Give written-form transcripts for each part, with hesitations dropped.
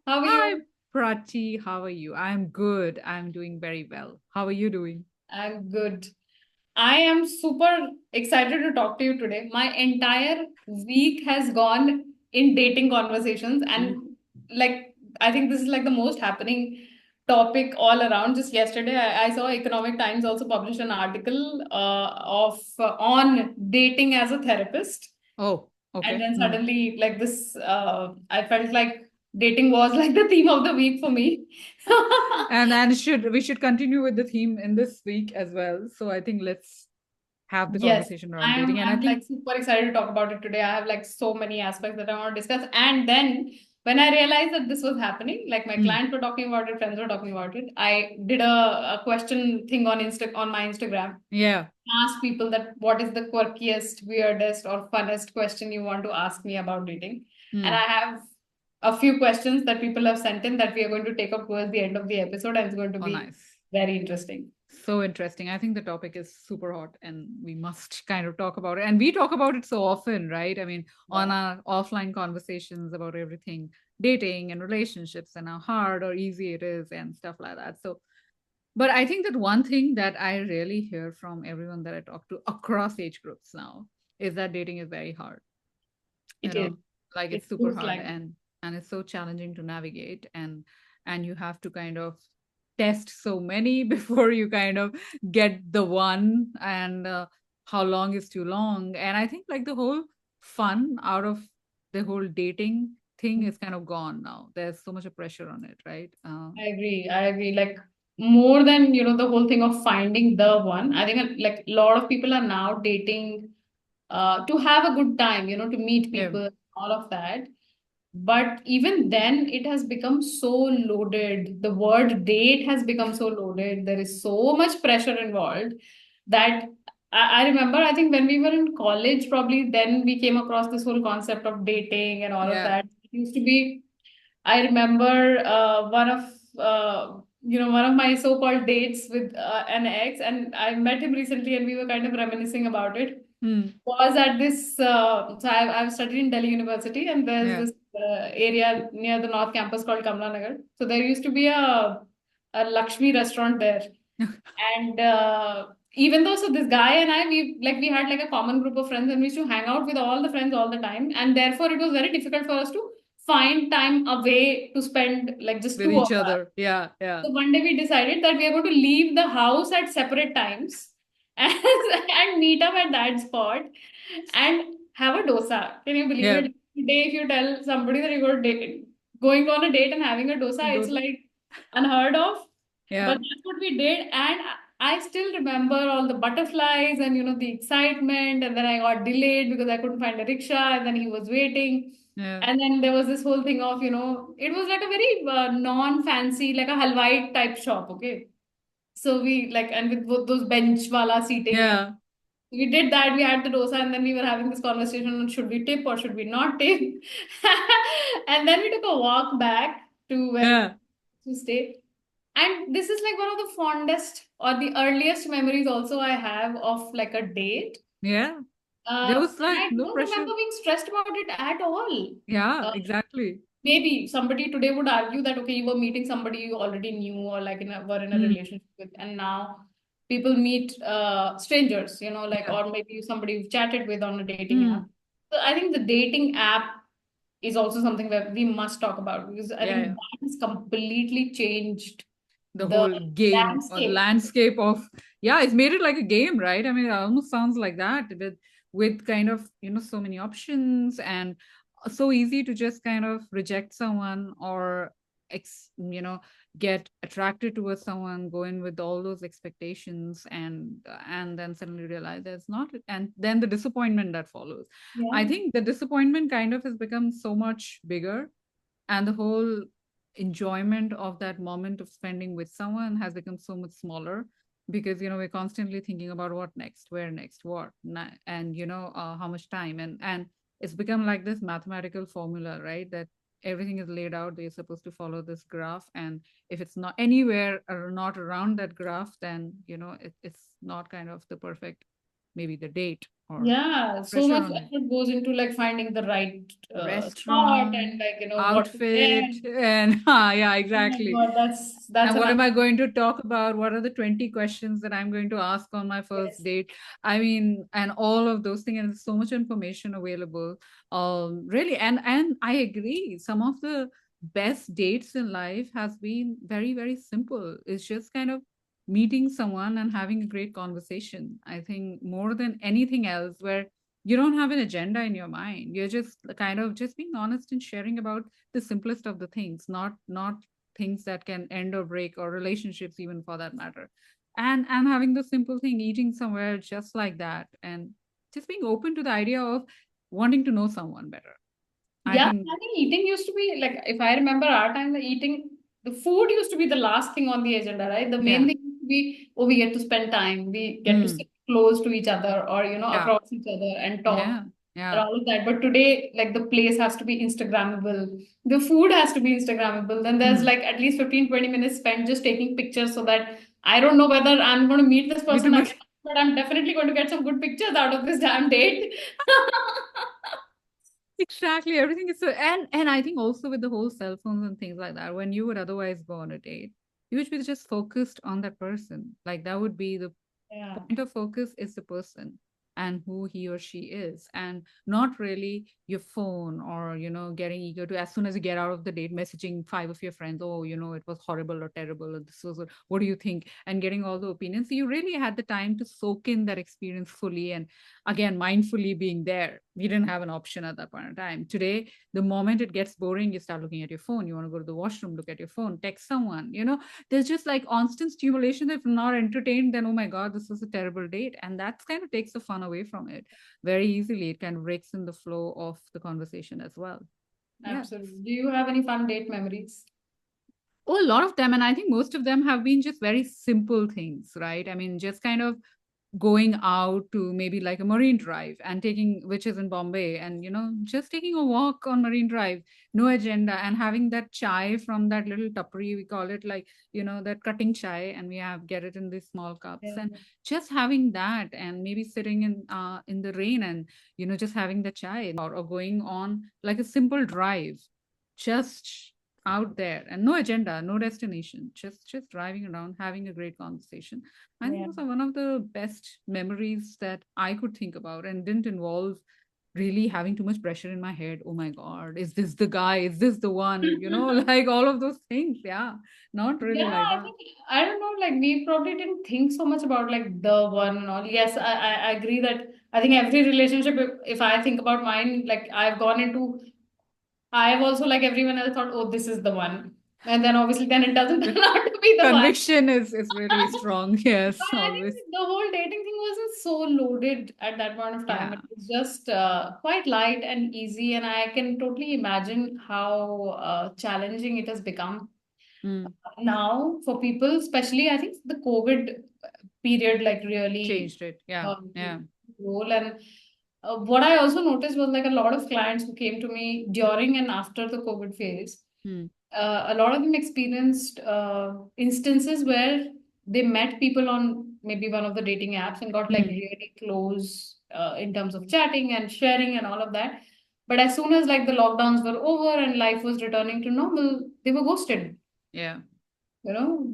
How are Hi, you? Prachi. How are you? I'm good. I'm doing very well. How are you doing? I'm good. I am super excited to talk to you today. My entire week has gone in dating conversations, Mm. and like I think this is like the most happening topic all around. Just yesterday, I saw Economic Times also published an article of on dating as a therapist. Oh, And okay. then Hmm. suddenly, like this, I felt like dating was like the theme of the week for me. And should we should continue with the theme in this week as well. So I think let's have the Yes, conversation around I'm dating. And I I'm like think, super excited to talk about it today. I have like so many aspects that I want to discuss. And then when I realized that this was happening, like my hmm, clients were talking about it, friends were talking about it, I did a question thing on on my Instagram. yeah. Ask people that what is the quirkiest, weirdest, or funnest question you want to ask me about dating. And Hmm. I have a few questions that people have sent in that we are going to take up towards the end of the episode, and it's going to Oh, be nice. very interesting. So interesting. I think the topic is super hot and we must kind of talk about it. And we talk about it so often, right? I mean, on Yeah. our offline conversations about everything, dating and relationships and how hard or easy it is and stuff like that. So, but I think that one thing that I really hear from everyone that I talk to across age groups now is that dating is very hard. You It is. know, like It it's super feels hard like. and it's so challenging to navigate and you have to kind of test so many before you kind of get the one and how long is too long. And I think like the whole fun out of the whole dating thing is kind of gone now. There's so much of pressure on it, right? I agree. I agree. Like more than, the whole thing of finding the one, I think like a lot of people are now dating to have a good time, to meet Yeah. people, all of that. But even then, it has become so loaded. The word date has become so loaded. There is so much pressure involved that I remember, I think when we were in college, probably then we came across this whole concept of dating and all of Yeah. that. It used to be I remember one of my so-called dates with an ex, and I met him recently, and we were kind of reminiscing about it. Hmm. Was at this so I've studied in Delhi University, and there's Yeah. this area near the North Campus called Kamla Nagar. So there used to be a Lakshmi restaurant there, and even though so this guy and I we had like a common group of friends and we used to hang out with all the friends all the time, and therefore it was very difficult for us to find time away to spend like just With two of each us. other. Yeah. Yeah. So one day we decided that we are going to leave the house at separate times and, and meet up at that spot and have a dosa. Can you believe Yeah. it? Today, if you tell somebody that going on a date and having a dosa, it's Those. like unheard of. But Yeah. that's what we did, and I still remember all the butterflies and the excitement. And then I got delayed because I couldn't find a rickshaw, and then he was waiting. Yeah. And then there was this whole thing of it was like a very non-fancy, like a halwai type shop. Okay, so we like and with both those bench wala seating, and Yeah. we did that. We had the dosa, and then we were having this conversation on should we tip or should we not tip. And then we took a walk back to where Yeah. to stay. And this is like one of the fondest or the earliest memories also I have of like a date. Yeah. There was And like I no don't pressure. remember being stressed about it at all. Yeah, Uh, exactly. Maybe somebody today would argue that okay, you were meeting somebody you already knew or like were in a Hmm. relationship with, and now people meet strangers, like Yeah. or maybe somebody you've chatted with on a dating app. Hmm. So I think the dating app is also something that we must talk about because I Yeah, think yeah. that has completely changed The the whole game or landscape. landscape of, yeah, it's made it like a game, right? I mean, it almost sounds like that with kind of, so many options and so easy to just kind of reject someone or get attracted towards someone, go in with all those expectations and then suddenly realize there's not, and then the disappointment that follows. I Yeah. think the disappointment kind of has become so much bigger, and the whole enjoyment of that moment of spending with someone has become so much smaller because we're constantly thinking about what next, where next, and how much time, and it's become like this mathematical formula, right? That everything is laid out, they're supposed to follow this graph, and if it's not anywhere or not around that graph, then it's not kind of the perfect, maybe the date. or Yeah, so pressure much on it. effort goes into like finding the right spot and Restaurant, like what to wear. outfit, and yeah, Oh my exactly. God, that's And what another. am I going to talk about? What are the 20 questions that I'm going to ask on my first Yes. date? I mean, and all of those things, and there's so much information available. Really, and I agree. Some of the best dates in life has been very, very simple. It's just kind of meeting someone and having a great conversation. I think more than anything else, where you don't have an agenda in your mind. You're just kind of just being honest and sharing about the simplest of the things, not things that can end or break, or relationships even for that matter. And having the simple thing, eating somewhere just like that, and just being open to the idea of wanting to know someone better. I Yeah, think. I think eating used to be like, if I remember our time, the food used to be the last thing on the agenda, right? The main Yeah. thing used to be, oh, we get to spend time, we get to Mm, sit close to each other or, yeah. across each other and talk Yeah. and Yeah. all of that. But today, like the place has to be Instagrammable, the food has to be Instagrammable. Then there's Mm. like at least 15-20 minutes spent just taking pictures so that I don't know whether I'm going to meet this Me too person again, much. but I'm definitely going to get some good pictures out of this damn date. Exactly. Everything is so, and I think also with the whole cell phones and things like that, when you would otherwise go on a date, you would be just focused on that person. Like that would be the Yeah, point of focus, is the person and who he or she is, and not really your phone, or getting eager to, as soon as you get out of the date, messaging five of your friends, oh, it was horrible or terrible, or this was, what do you think, and getting all the opinions. So you really had the time to soak in that experience fully, and again, mindfully being there. We didn't have an option at that point in time. Today, the moment it gets boring, you start looking at your phone. You want to go to the washroom, look at your phone, text someone. There's just like constant stimulation. If not entertained, then oh my god, this was a terrible date, and that kind of takes the fun away from it very easily. It kind of breaks in the flow of the conversation as well. Yeah. absolutely. Do you have any fun date memories? Oh, a lot of them, and I think most of them have been just very simple things, right? I mean, just kind of going out to maybe like a marine drive and taking, which is in Bombay, and just taking a walk on Marine Drive, no agenda, and having that chai from that little tapri, we call it, like, that cutting chai, and we have get it in these small cups, Yeah. and just having that, and maybe sitting in the rain, and just having the chai, or going on like a simple drive, just out there, and no agenda, no destination, just driving around, having a great conversation. I think Yeah. those are one of the best memories that I could think about, and didn't involve really having too much pressure in my head. Oh my God, is this the guy? Is this the one? Like all of those things. Yeah, not really Yeah, like I that. think I don't know, like we probably didn't think so much about like the one and all. Yes, I agree that I think every relationship, if I think about mine, like I've gone into, I've also like everyone else thought, oh, this is the one. And then obviously then it doesn't turn out to be the one. Conviction is really strong. But Yes, I think always. the whole dating thing wasn't so loaded at that point of time. Yeah. It was just quite light and easy, and I can totally imagine how challenging it has become Mm. now for people, especially I think the COVID period like really Changed it. Yeah. played Yeah. a role. And what I also noticed was like a lot of clients who came to me during and after the COVID phase, Mm. a lot of them experienced instances where they met people on maybe one of the dating apps and got like Mm. really close in terms of chatting and sharing and all of that. But as soon as like the lockdowns were over and life was returning to normal, they were ghosted. Yeah.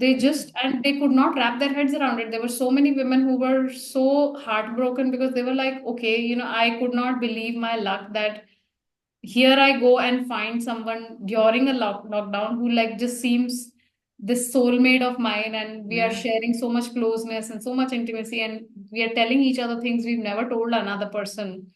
They just, and they could not wrap their heads around it. There were so many women who were so heartbroken because they were like, okay, I could not believe my luck that here I go and find someone during a lockdown who like just seems this soulmate of mine, and we are Yeah. sharing so much closeness and so much intimacy, and we are telling each other things we've never told another person.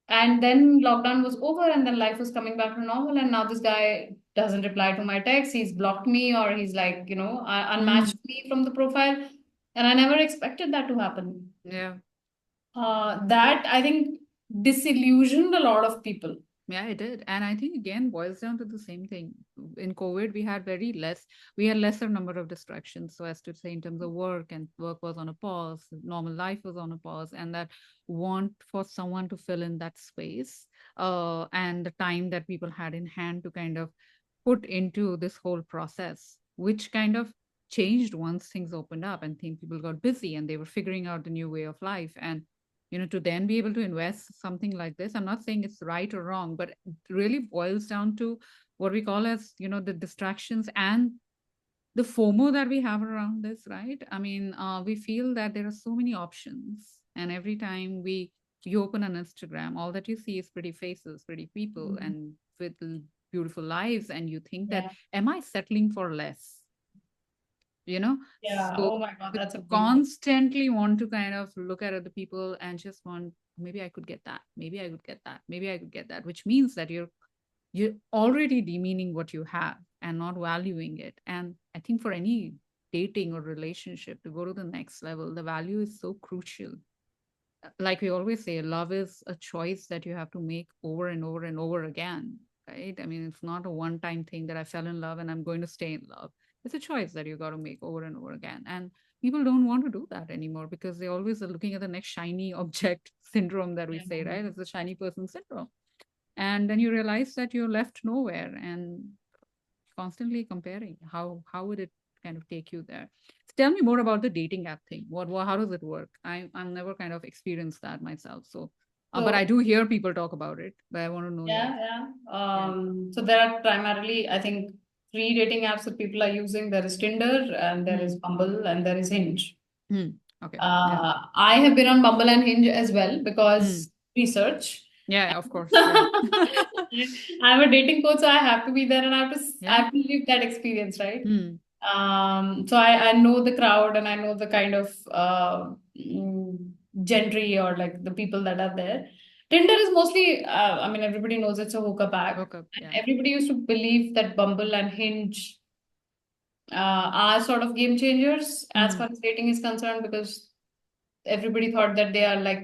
And then lockdown was over, and then life was coming back to normal. And now this guy doesn't reply to my text. He's blocked me, or he's like, Mm. unmatched me from the profile. And I never expected that to happen. Yeah. That I think disillusioned a lot of people. Yeah, it did. And I think again boils down to the same thing. In COVID, we had lesser number of distractions. So as to say, in terms of work, and work was on a pause, normal life was on a pause, and that want for someone to fill in that space, and the time that people had in hand to kind of put into this whole process, which kind of changed once things opened up and think people got busy and they were figuring out the new way of life. And to then be able to invest something like this. I'm not saying it's right or wrong, but it really boils down to what we call as, the distractions and the FOMO that we have around this, right? I mean, we feel that there are so many options, and every time you open an Instagram, all that you see is pretty faces, pretty people, Mhm. and with beautiful lives, and you think that, Yeah. am I settling for less? you know Yeah. so Oh my God, we that's a big one. constantly want to kind of look at other people and just want, maybe I could get that, maybe I could get that, maybe I could get that, which means that you're already demeaning what you have and not valuing it. And I think for any dating or relationship to go to the next level, the value is so crucial. Like we always say, love is a choice that you have to make over and over and over again, right? I mean, it's not a one time thing that I fell in love and I'm going to stay in love. It's a choice that you got to make over and over again. And people don't want to do that anymore because they always are looking at the next shiny object syndrome that we Yeah. say, right? It's the shiny person syndrome. And then you realize that you're left nowhere and constantly comparing. How would it kind of take you there? Tell me more about the dating app thing. How does it work? I've never kind of experienced that myself. So, but I So do hear people talk about it. But I want to know your yeah, yeah. yeah. So there are primarily, I think, three dating apps that people are using. There is Tinder, and there is Hmm. Bumble, and there is Hinge. Hmm. Okay. Yeah. I have been on Bumble and Hinge as well Hmm. because research. Yeah. Of course. Yeah. I'm a dating coach, so I have to be there and I Yeah. have to live that experience, right? Hmm. So I know the crowd and I know the kind of gentry or like the people that are there. Tinder is mostly, I mean, everybody knows it's a hookup app. Hook up. And Yeah. everybody used to believe that Bumble and Hinge are sort of game changers as Hmm. far as dating is concerned because everybody thought that they are like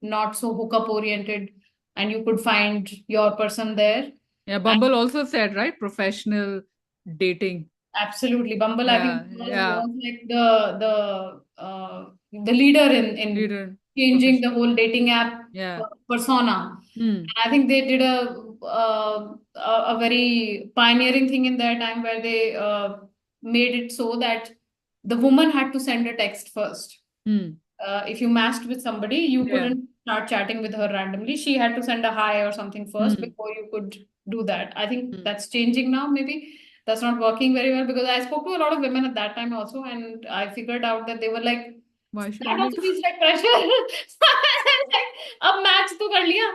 not so hookup oriented and you could find your person there. Yeah. And Bumble also said, right, professional dating. absolutely, Bumble I think Yeah. Yeah. was like the leader in Leader changing the professional. whole dating app Yeah. persona. Hmm. I think they did a very pioneering thing in their time where they made it so that the woman had to send a text first. Hmm. If you matched with somebody, you Yeah. couldn't start chatting with her randomly. She had to send a hi or something first Hmm. before you could do that. I think Hmm. that's changing now, maybe. That's not working very well because I spoke to a lot of women at that time also, and I figured out that they were like, Why should I that do also that? feels like pressure. like, अब match तो कर लिया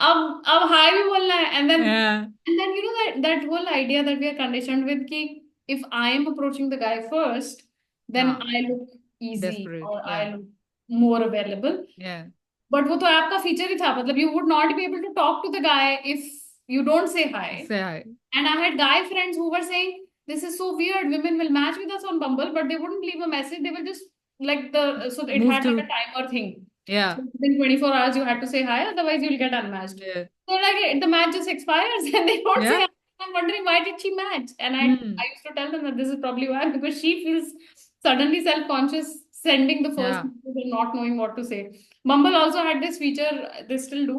अब हाय भी बोलना है Yeah. and then that whole idea that we are conditioned with कि if I am approaching the guy first then Ah, I look easy desperate. or Yeah. I look more available Yeah. but वो तो app का feature ही था मतलब you would not be able to talk to the guy if you don't say hi Say hi. and I had guy friends who were saying, "This is so weird. Women will match with us on Bumble, but they wouldn't leave a message. They will just like so it Move had like a to. timer thing. Yeah. So within 24 hours you had to say hi, otherwise you'll get unmatched. Yeah. So like the match just expires and they don't say Yeah. hi. I'm wondering why did she match? And I Hmm. used to tell them that this is probably why because she feels suddenly self-conscious sending the first Yeah. message and not knowing what to say. Bumble also had this feature, they still do,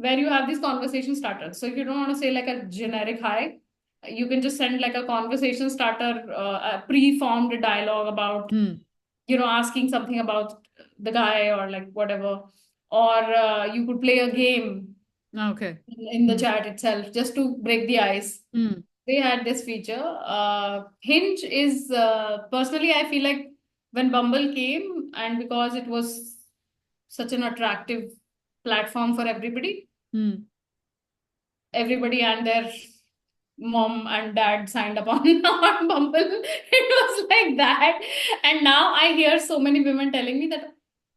where you have these conversation starters. So if you don't want to say like a generic hi, you can just send like a conversation starter, a pre-formed dialogue about, Hmm. asking something about the guy or like whatever. Or you could play a game Okay. in the Hmm. chat itself just to break the ice. Hmm. They had this feature. Hinge is personally, I feel like when Bumble came, and because it was such an attractive platform for everybody, Hmm. everybody and their mom and dad signed up on, on Bumble. It was like that. And now I hear so many women telling me that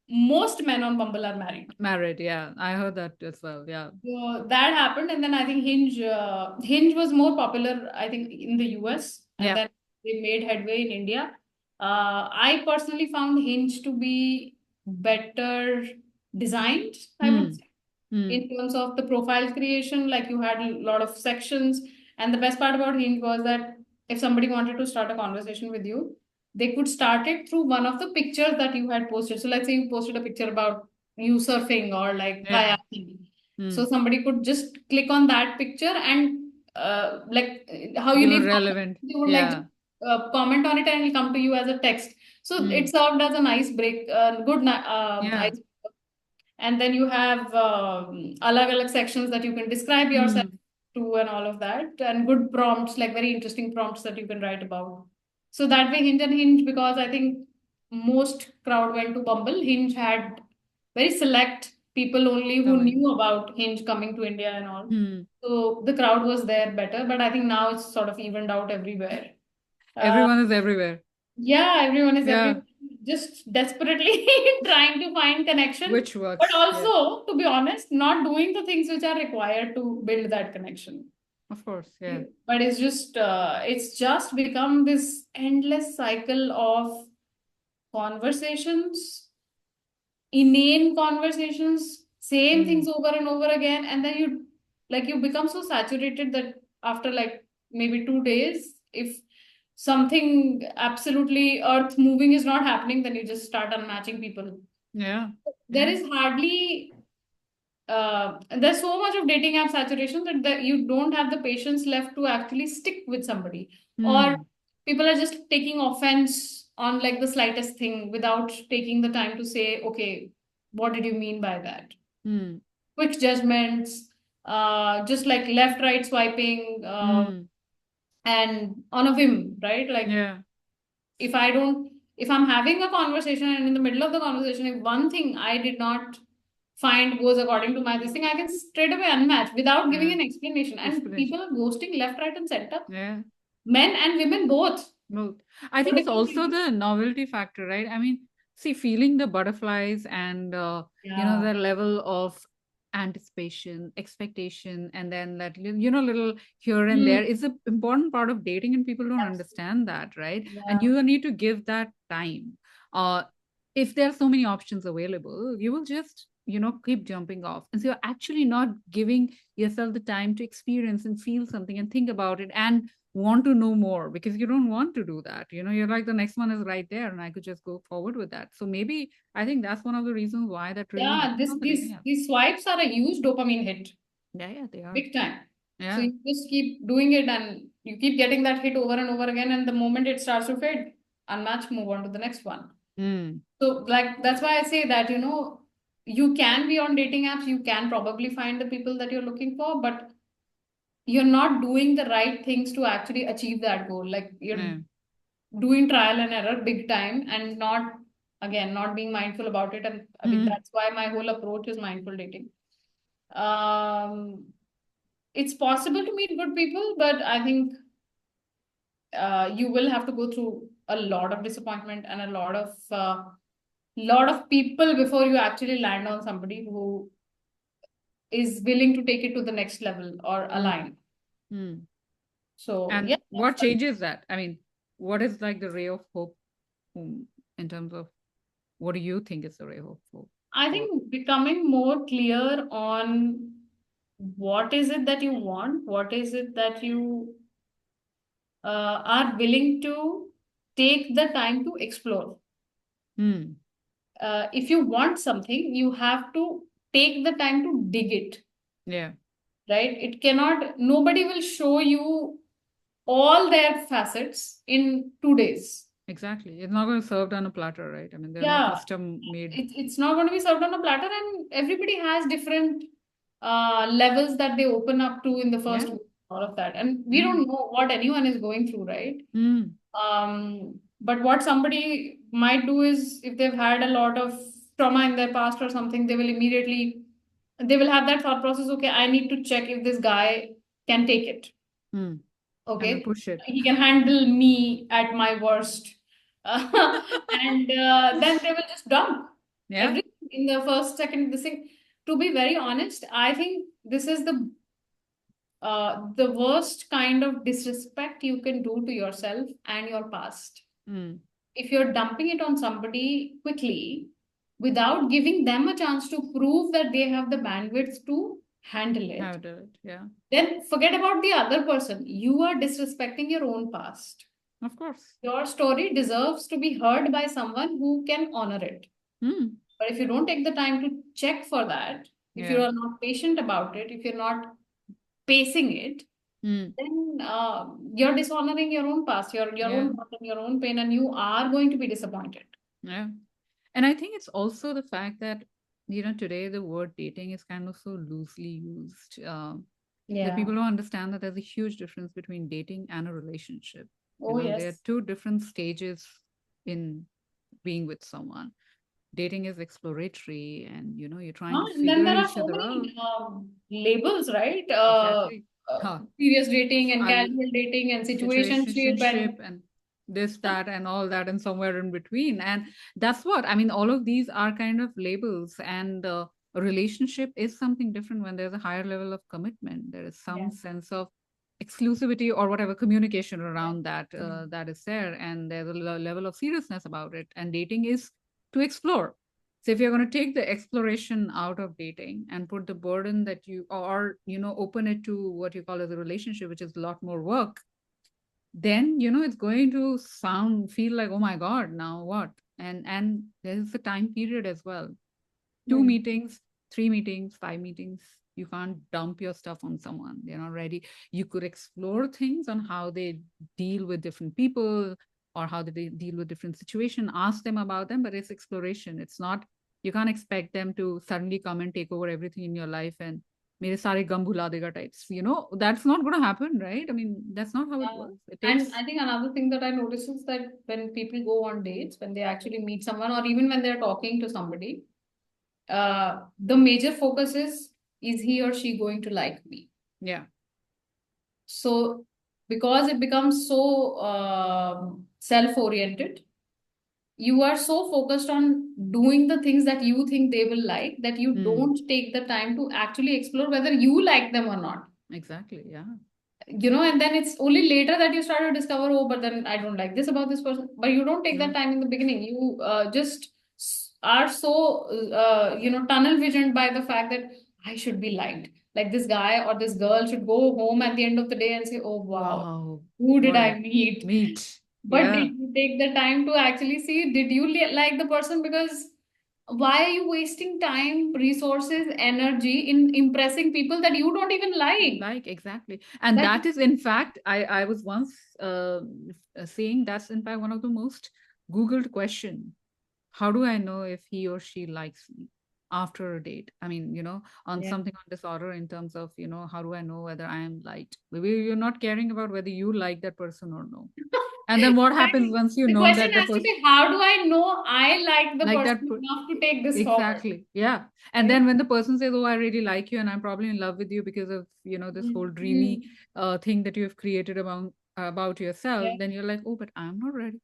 most men on Bumble are married. Married. Yeah. I heard that as well. Yeah. So that happened, and then I think Hinge was more popular, I think, in the US, and Yeah. then they made headway in India. I personally found Hinge to be better designed, I would Hmm. say Hmm. in terms of the profile creation, like you had a lot of sections. And the best part about Hinge was that if somebody wanted to start a conversation with you, they could start it through one of the pictures that you had posted. So let's say you posted a picture about you surfing or like Yeah. kayaking. Hmm. So somebody could just click on that picture and like how you Give a leave comments, relevant. they would like just Yeah. comment on it and it'll come to you as a text. So it Hmm. served as a nice break, good Yeah. ice and then you have alag sections that you can describe yourself Hmm. to and all of that, and good prompts, like very interesting prompts that you can write about. So that way, Hinge, because I think most crowd went to Bumble. Hinge had very select people only who Coming. knew about Hinge coming to India and all. Hmm. So the crowd was there better, but I think now it's sort of evened out everywhere. Uh, Everyone is everywhere. yeah, everyone is Yeah. everywhere, just desperately trying to find connection, Which but works. Yeah. also, to be honest, not doing the things which are required to build that connection. Of course. Yeah. But it's just become this endless cycle of conversations, inane conversations, same Hmm. things over and over again, and then you become so saturated that after like maybe 2 days, if something absolutely earth moving is not happening, then you just start unmatching people. Yeah. There Yeah. is hardly there's so much of dating app saturation that you don't have the patience left to actually stick with somebody, or Hmm. people are just taking offense on like the slightest thing without taking the time to say, okay, what did you mean by that? Hmm. Quick judgments, just like left right swiping, Hmm. and on a whim, right? Like Yeah. if I don't, if I'm having a conversation and in the middle of the conversation, if one thing I did not find goes according to my this thing, I can straight away unmatch without giving Yeah. an explanation. And Explanation. people are ghosting left, right, and center. Yeah. Men and women both. Both. I For think it's different also reasons. the novelty factor, right? I mean, see, feeling the butterflies and Yeah. the level of anticipation, expectation, and then that little here and Hmm. there is an important part of dating, and people don't Absolutely. understand that, right? And Yeah. you need to give that time. Uh, if there are so many options available, you will just keep jumping off, and so you're actually not giving yourself the time to experience and feel something and think about it and want to know more, because you don't want to do that. You're like, the next one is right there and I could just go forward with that. So maybe I think that's one of the reasons why that really Yeah. happens This on the dating these apps. these swipes are a huge dopamine hit. Yeah, yeah, they are. Big time. So Yeah. you just keep doing it and you keep getting that hit over and over again. And the moment it starts to fade, unmatch, move on to the next one. Mm. So, like, that's why I say that, you can be on dating apps, you can probably find the people that you're looking for, but you're not doing the right things to actually achieve that goal. Like, you're Yeah. doing trial and error big time and not, again, not being mindful about it. And I mean, Mm. that's why my whole approach is mindful dating. Um, it's possible to meet good people, but I think you will have to go through a lot of disappointment and a lot of people before you actually land on somebody who is willing to take it to the next level or Mm. align. Mm. So yeah, And what changes that? I mean, what is like the ray of hope, in terms of what do you think is the ray of hope I for? think becoming more clear on what is it that you want, what is it that you are willing to take the time to explore. Mm. If you want something, you have to take the time to dig it, Yeah. right? It cannot, nobody will show you all their facets in 2 days. Exactly. It's not going to served on a platter, right? I mean, they're not Yeah, custom made. it's not going to be served on a platter, and everybody has different levels that they open up to in the first Yeah. week, all of that. And we Yeah. don't know what anyone is going through, right? Mm. But what somebody might do is if they've had a lot of trauma in their past or something, they will have that thought process, okay, I need to check if this guy can take it. Mm. And then Okay, push it. he can handle me at my worst. And then they will just dump Yeah. everything in the first second. This thing, to be very honest, I think this is the worst kind of disrespect you can do to yourself and your past. Mm. If you're dumping it on somebody quickly without giving them a chance to prove that they have the bandwidth to handle How it, did it? Yeah. then forget about the other person. You are disrespecting your own past. Of course. Your story deserves to be heard by someone who can honor it. Mm. But if you don't take the time to check for that, if you Yeah. are not patient about it, if you're not pacing it, Mm. then you're dishonoring your own past, your Yeah. own hurt and your own pain, and you are going to be disappointed. Yeah. And I think it's also the fact that Today the word dating is kind of so loosely used. That Yeah. people don't understand that there's a huge difference between dating and a relationship. Oh, There are yes. two different stages in being with someone. Dating is exploratory, and you're trying to And then figure there are each so other out. many labels, right? Exactly. Huh. Serious dating and I casual dating and situationship situationship and and this, that, and all that, and somewhere in between. And that's what I mean. All of these are kind of labels, and a relationship is something different when there's a higher level of commitment. There is some yeah, sense of exclusivity or whatever communication yeah, around that yeah, that is there, and there's a level of seriousness about it. And dating is to explore. So if you're going to take the exploration out of dating and put the burden that you or open it to what you call as a relationship, which is a lot more work, then it's going to feel like, oh my god, now what? And there's a time period as well. Two mm, meetings, three meetings, five meetings. You can't dump your stuff on someone. They're not ready. You could explore things on how they deal with different people or how they deal with different situations. Ask them about them, but it's exploration. It's not, you can't expect them to suddenly come and take over everything in your life and mere sare gum bhula dega types. That's not going to happen, right? I mean, that's not how it yeah. works. It And takes, I think another thing that I notice is that when people go on dates, when they actually meet someone, or even when they're talking to somebody, the major focus is he or she going to like me? yeah. So, because it becomes so self-oriented, you are so focused on doing the things that you think they will like that you Hmm. don't take the time to actually explore whether you like them or not. Exactly. Yeah. And then it's only later that you start to discover, oh, but then I don't like this about this person. But you don't take Yeah. that time in the beginning. You just are so, tunnel visioned by the fact that I should be liked. Like this guy or this girl should go home at the end of the day and say, oh, wow, Wow. who did What I a meet? meat. But did Yeah. you take the time to actually see, did you like the person? Because why are you wasting time, resources, energy in impressing people that you don't even like? Like, exactly. And That that is, in fact, I was once saying that's, in fact, one of the most Googled question. How do I know if he or she likes me after a date? I mean, on yeah. something on disorder in terms of, how do I know whether I am liked? Maybe you're not caring about whether you like that person or no. And then what happens Exactly. once you The know question that the has to person be, how do I know I like the like person that enough to take this forward? exactly. Yeah. And Right? then when the person says, oh, I really like you and I'm probably in love with you because of, this whole dreamy Mm-hmm. thing that you have created about yourself, Yeah. then you're like, oh, but I'm not ready.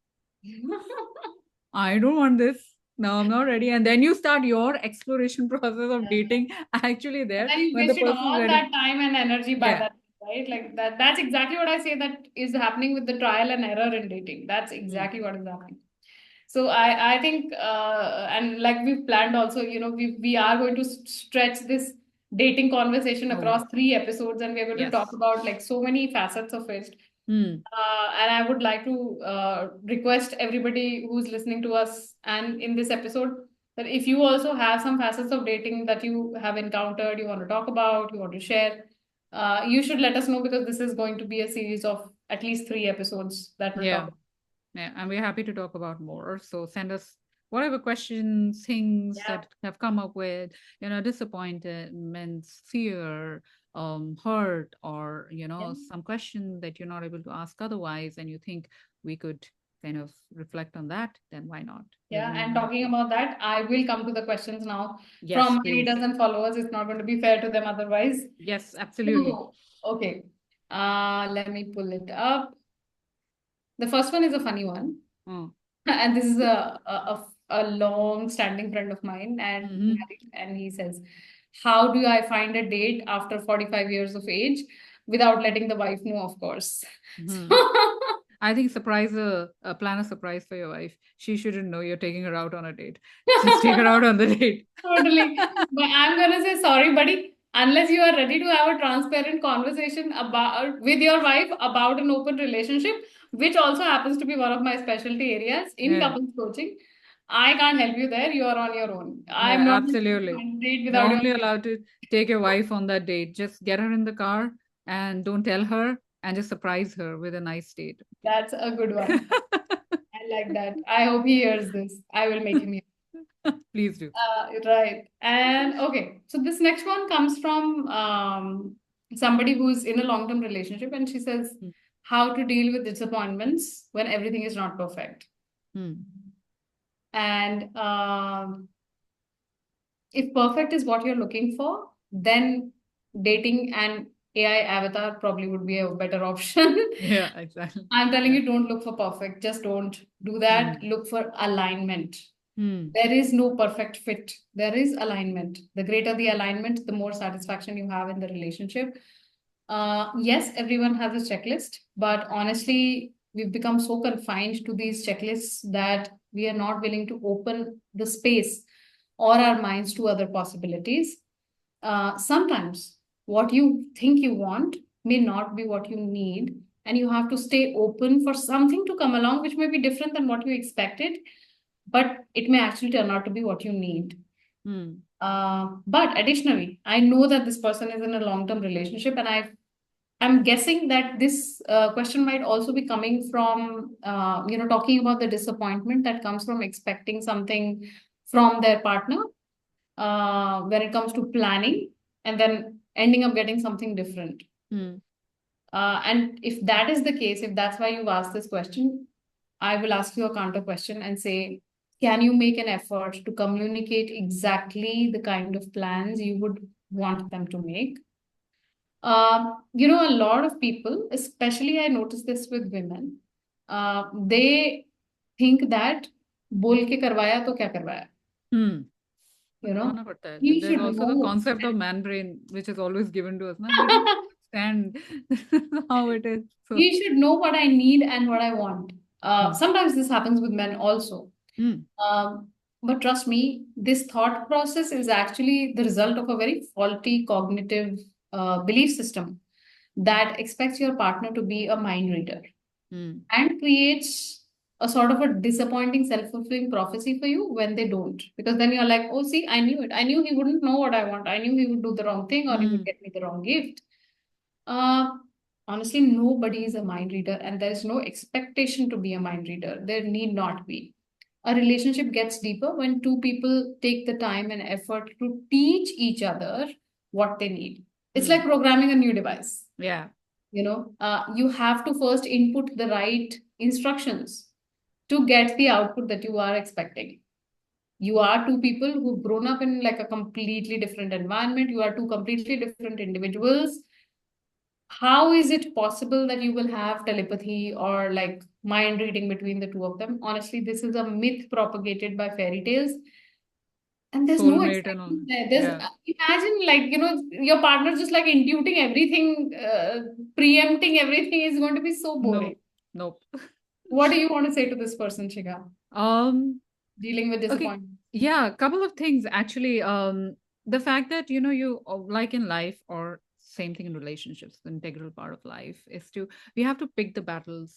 I don't want this. No, I'm not ready. And then you start your exploration process of Yeah. dating actually And there then you when the wasted person's all ready. that time and energy by Yeah. that, right? Like that. That's exactly what I say that is happening with the trial and error in dating. That's Hmm. exactly what is happening. So I think and like we've planned also, we are going to stretch this dating conversation Oh, across 3 episodes, and we're going to talk yes. about like so many facets of it. Hmm. And I would like to request everybody who's listening to us and in this episode that if you also have some facets of dating that you have encountered, you want to talk about, you want to share, you should let us know because this is going to be a series of at least 3 episodes that will Yeah. talk. Yeah, and we're happy to talk about more. So send us whatever questions, things Yeah. that have come up with, disappointments, fear, hurt, or Yeah. some question that you're not able to ask otherwise, and you think we could kind of reflect on that. Then why not? We're Yeah, more and than talking happy. about that, I will come to the questions now from Yes, my readers please. and followers. It's not going to be fair to them otherwise. Yes, absolutely. So, okay. Let me pull it up. The first one is a funny one. Oh. And this is a long standing friend of mine and Mm-hmm. married, and he says, how do I find a date after 45 years of age without letting the wife know, of course? Mm-hmm. I think plan a surprise for your wife. She shouldn't know you're taking her out on a date. Just take her out on the date. Totally. But I'm gonna say sorry, buddy. Unless you are ready to have a transparent conversation about with your wife about an open relationship, which also happens to be one of my specialty areas in Yeah. couples coaching, I can't help you there. You are on your own. I'm Yeah, not going to absolutely. find a date You're without your only allowed to take your wife on that date. Just get her in the car and don't tell her and just surprise her with a nice date. That's a good Okay. one. I like that. I hope he hears this. I will make him hear. Please do. Right. And okay, so this next one comes from somebody who's in a long-term relationship, and she says, Hmm. how to deal with disappointments when everything is not perfect. Hmm. And if perfect is what you're looking for, then dating an AI avatar probably would be a better option. Yeah, exactly. I'm telling Yeah. you, don't look for perfect. Just don't do that. Hmm. Look for alignment. Hmm. There is no perfect fit. There is alignment. The greater the alignment, the more satisfaction you have in the relationship. Yes, everyone has a checklist, but honestly, we've become so confined to these checklists that we are not willing to open the space or our minds to other possibilities. Sometimes what you think you want may not be what you need, and you have to stay open for something to come along which may be different than what you expected, but it may actually turn out to be what you need. Hmm. But additionally, I know that this person is in a long-term relationship, and I'm guessing that this question might also be coming from talking about the disappointment that comes from expecting something from their partner when it comes to planning and then ending up getting something different. Hmm. And if that is the case, if that's why you've asked this question, I will ask you a counter question and say, can you make an effort to communicate exactly the kind of plans you would want them to make? A lot of people, especially I notice this with women, they think that बोल के करवाया तो क्या करवाया, Hmm. you No, know, no, but that. you There's should also the know. concept of man brain, which is always given to us. Now we don't understand how it is. So, You should know what I need and what I want. hmm. Sometimes this happens with men also. Hmm. But trust me, this thought process is actually the result of a very faulty cognitive belief system that expects your partner to be a mind reader Hmm. and creates a sort of a disappointing self-fulfilling prophecy for you when they don't. Because then you're like, oh, see, I knew it. I knew he wouldn't know what I want. I knew he would do the wrong thing or he would Hmm. get me the wrong gift. Uh, Honestly, nobody is a mind reader, and there's no expectation to be a mind reader. There need not be. A relationship gets deeper when two people take the time and effort to teach each other what they need. It's Hmm. like programming a new device. Yeah. You have to first input the right instructions to get the output that you are expecting. You are two people who've grown up in like a completely different environment. You are two completely different individuals. How is it possible that you will have telepathy or like mind reading between the two of them? Honestly, this is a myth propagated by fairy tales, and there's no Soulmate and all excitement that. there. Yeah. Imagine like your partner just like intuiting everything, preempting everything is going to be so boring. Nope. Nope. What do you want to say to this person, Shiga, Um, dealing with okay. disappointment? Yeah, a couple of things actually. The fact that you like in life or same thing in relationships, the integral part of life is to we have to pick the battles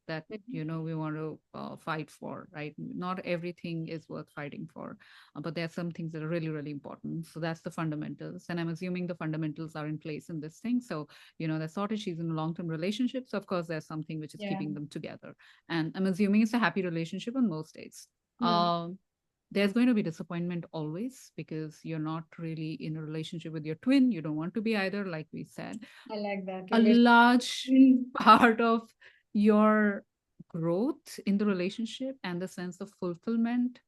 that Mhm. we want to fight for, right? Not everything is worth fighting for, but there are some things that are really, really important. So that's the fundamentals, and I'm assuming the fundamentals are in place in this thing. So the sort of she's in a long-term relationship, so of course there's something which is Yeah. keeping them together, and I'm assuming it's a happy relationship on most days. Hmm. There's going to be disappointment always because you're not really in a relationship with your twin. You don't want to be either, like we said. I like that A relation. large Mm. part of your growth in the relationship and the sense of fulfillment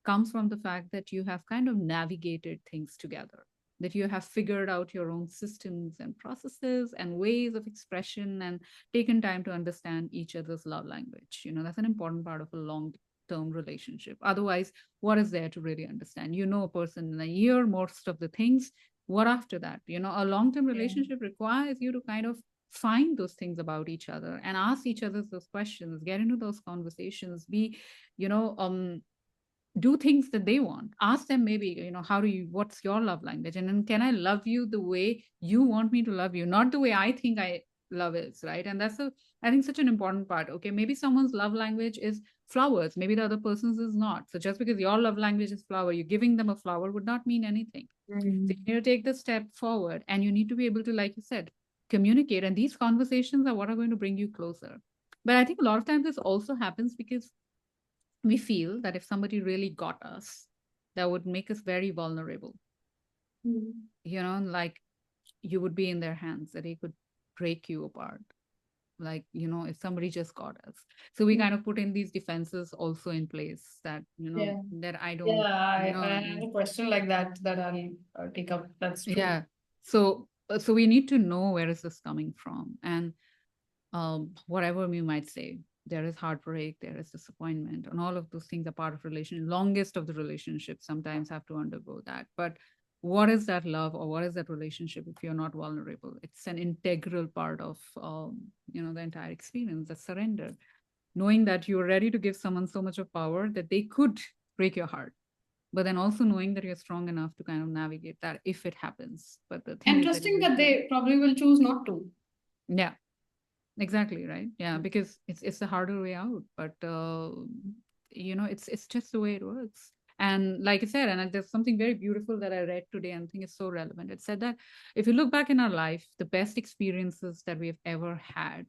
comes from the fact that you have kind of navigated things together, that you have figured out your own systems and processes and ways of expression and taken time to understand each other's love language. That's an important part of a long term relationship. Otherwise, what is there to really understand? You know a person in a year, most of the things. What after that? A long term Yeah. relationship requires you to kind of find those things about each other and ask each other those questions, get into those conversations, be you know do things that they want. Ask them, maybe, how do you what's your love language, and then can I love you the way you want me to love you, not the way I think I love is, right? And that's a I think such an important part. Okay, maybe someone's love language is flowers, maybe the other person's is not. So just because your love language is flower, you giving them a flower would not mean anything. So Mm. you need to take the step forward, and you need to be able to, like you said, communicate. And these conversations are what are going to bring you closer. But I think a lot of times this also happens because we feel that if somebody really got us, that would make us very vulnerable. Like you would be in their hands, that they could break you apart. Like, if somebody just got us. So we kind of put in these defenses also in place that, Yeah. that I Yeah, don't, I had a question like that I'll take up. That's true. yeah. So we need to know where is this coming from. And whatever we might say, there is heartbreak, there is disappointment, and all of those things are part of relation. Longest of the relationships sometimes have to undergo that. But what is that love, or what is that relationship if you're not vulnerable? It's an integral part of the entire experience, the surrender, knowing that you're ready to give someone so much of power that they could break your heart, but then also knowing that you're strong enough to kind of navigate that if it happens. But the thing And is that trusting you, that they probably will choose not to. yeah, exactly, right. Yeah, because it's the harder way out, but it's just the way it works. And like I said, and there's something very beautiful that I read today and I think it's so relevant. It said that if you look back in our life, the best experiences that we've ever had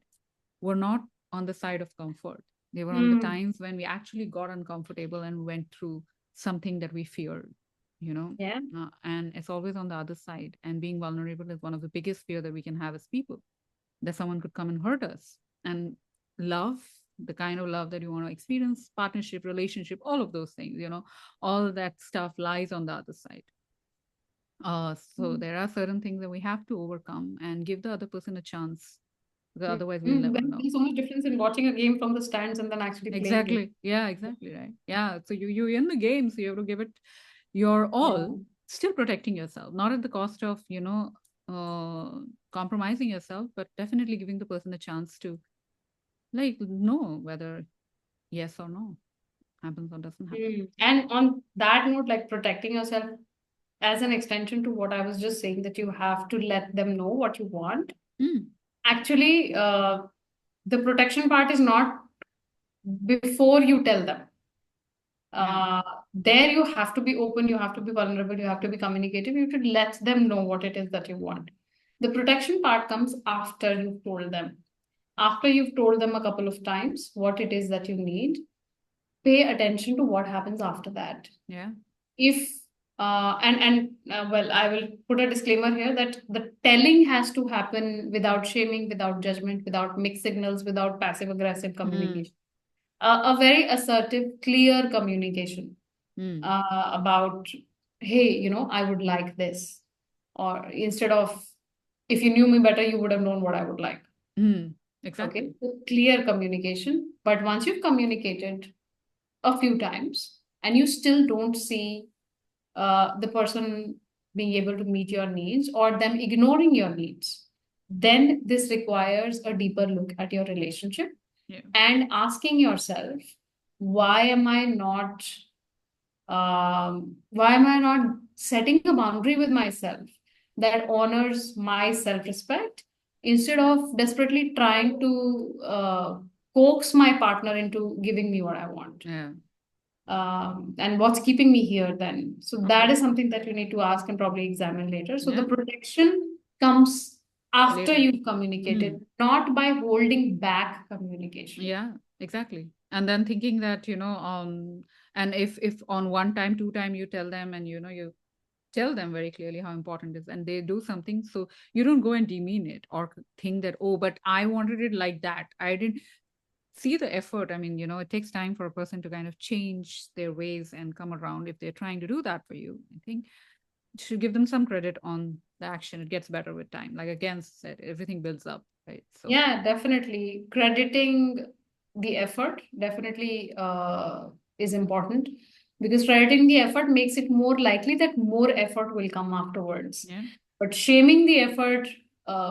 were not on the side of comfort. They were on the Mm. times when we actually got uncomfortable and went through something that we feared, Yeah. and it's always on the other side. And being vulnerable is one of the biggest fear that we can have as people, that someone could come and hurt us. And love, the kind of love that you want to experience, partnership, relationship, all of those things, all that stuff lies on the other side. So there are certain things that we have to overcome and give the other person a chance, because otherwise we'll never know. There's so much difference in watching a game from the stands and then actually playing it. Exactly. Yeah, exactly. Right. Yeah. So you're in the game, so you have to give it your Yeah. all, still protecting yourself, not at the cost of, compromising yourself, but definitely giving the person a chance to like know whether yes or no happens or doesn't happen. And on that note, like protecting yourself as an extension to what I was just saying, that you have to let them know what you want. Mm, Actually, the protection part is not before you tell them. yeah. Uh, there you have to be open, you have to be vulnerable, you have to be communicative, you have to let them know what it is that you want. The protection part comes after you've told them. After you've told them a couple of times what it is that you need, pay attention to what happens after that. Yeah. If well, I will put a disclaimer here that the telling has to happen without shaming, without judgment, without mixed signals, without passive aggressive Mm, communication. A very assertive, clear communication mm, about, hey, I would like this, or instead of, if you knew me better, you would have known what I would like. mm, Okay, exactly. so clear communication. But once you've communicated a few times and you still don't see the person being able to meet your needs or them ignoring your needs, then this requires a deeper look at your relationship Yeah. and asking yourself, why am I not why am I not setting a boundary with myself that honors my self-respect instead of desperately trying to coax my partner into giving me what I want? Yeah. And what's keeping me here then? So that Okay. is something that you need to ask and probably examine later. So the Yeah. protection comes after Later. you've communicated, Mm. not by holding back communication. Yeah, exactly. And then thinking that, and if on one time, two time you tell them, and you tell them very clearly how important it is, and they do something, so you don't go and demean it or think that, oh, but I wanted it like that, I didn't see the effort. I mean, it takes time for a person to kind of change their ways and come around. If they're trying to do that for you, I think you should give them some credit on the action. It gets better with time, like again said, everything builds up, right? So Yeah, definitely. Crediting the effort definitely is important, because crediting the effort makes it more likely that more effort will come afterwards. yeah, But shaming the effort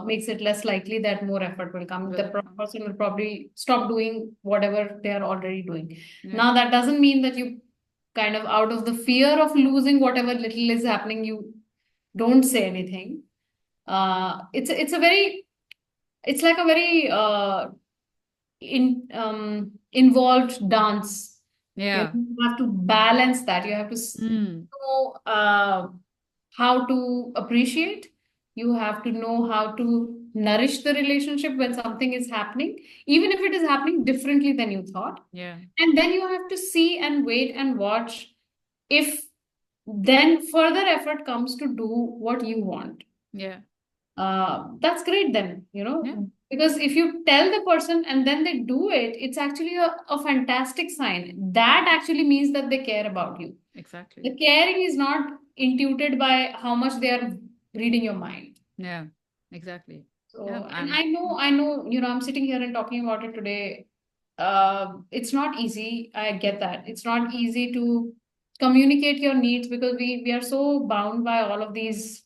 makes it less likely that more effort will come. The will come. person will probably stop doing whatever they are already doing. Yeah. Now, that doesn't mean that you kind of, out of the fear of losing whatever little is happening, you don't say anything. It's a very, it's like a very involved dance. Yeah. You have to balance that. You have to Mm. know how to appreciate. You have to know how to nourish the relationship when something is happening, even if it is happening differently than you thought. Yeah. And then you have to see and wait and watch if then further effort comes to do what you want. Yeah. That's great then, Yeah. because if you tell the person and then they do it, it's actually a fantastic sign. That actually means that they care about you. Exactly. The caring is not intuited by how much they are reading your mind. Yeah. Exactly. Yeah. So, and And I know, I'm sitting here and talking about it today. It's not easy. I get that. It's not easy to communicate your needs because we are so bound by all of these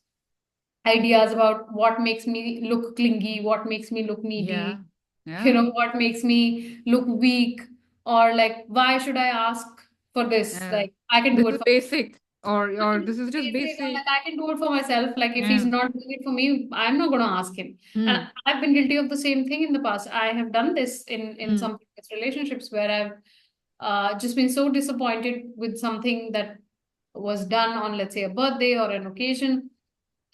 ideas about what makes me look clingy, what makes me look yeah. needy, Yeah. what makes me look weak, or like, why should I ask for this? Yeah. Like, I can This do it is for basic, or myself. this is just Basic, or basic. like, I can do it for myself. Like, if he's Yeah. not doing it for me, I'm not going to ask him. And Hmm. I've been guilty of the same thing in the past. I have done this in Hmm. some previous relationships where I've just been so disappointed with something that was done on, let's say, a birthday or an occasion,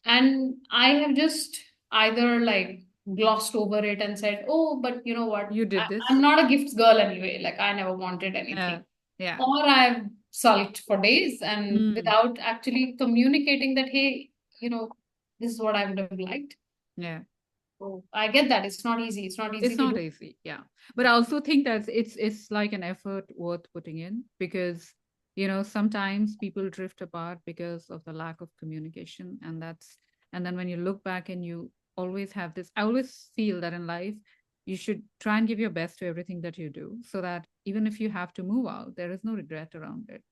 and I have just either like glossed over it and said, oh, but you know what? You did I'm this. not a gifts girl anyway. Like, I never wanted Yeah. anything. Yeah. Or I've sulked for days and Hmm. without actually communicating that, hey, you know, this is what I would have liked. Yeah. So I get that. It's not easy. It's not easy It's to not do. easy, yeah. But I also think that it's like an effort worth putting in, because sometimes people drift apart because of the lack of communication, and then when you look back and you always have this, I always feel that in life you should try and give your best to everything that you do, so that even if you have to move out, there is no regret around it.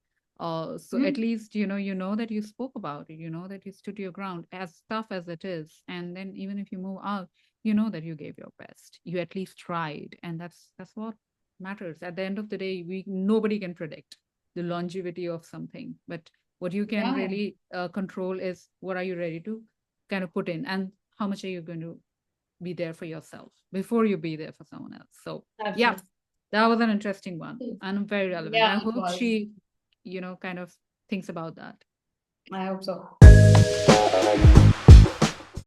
So at Mhm. least you know that you spoke about it, that you stood your ground, as tough as it is, and then even if you move out, that you gave your best, you at least tried, and that's what matters. At the end of the day, we nobody can predict the longevity of something, but what you can Yeah, really control is what are you ready to kind of put in, and how much are you going to be there for yourself before you be there for someone else. So yeah, absolutely. that was an interesting one and very relevant. Yeah, I it hope was. she kind of thinks about that. I hope so.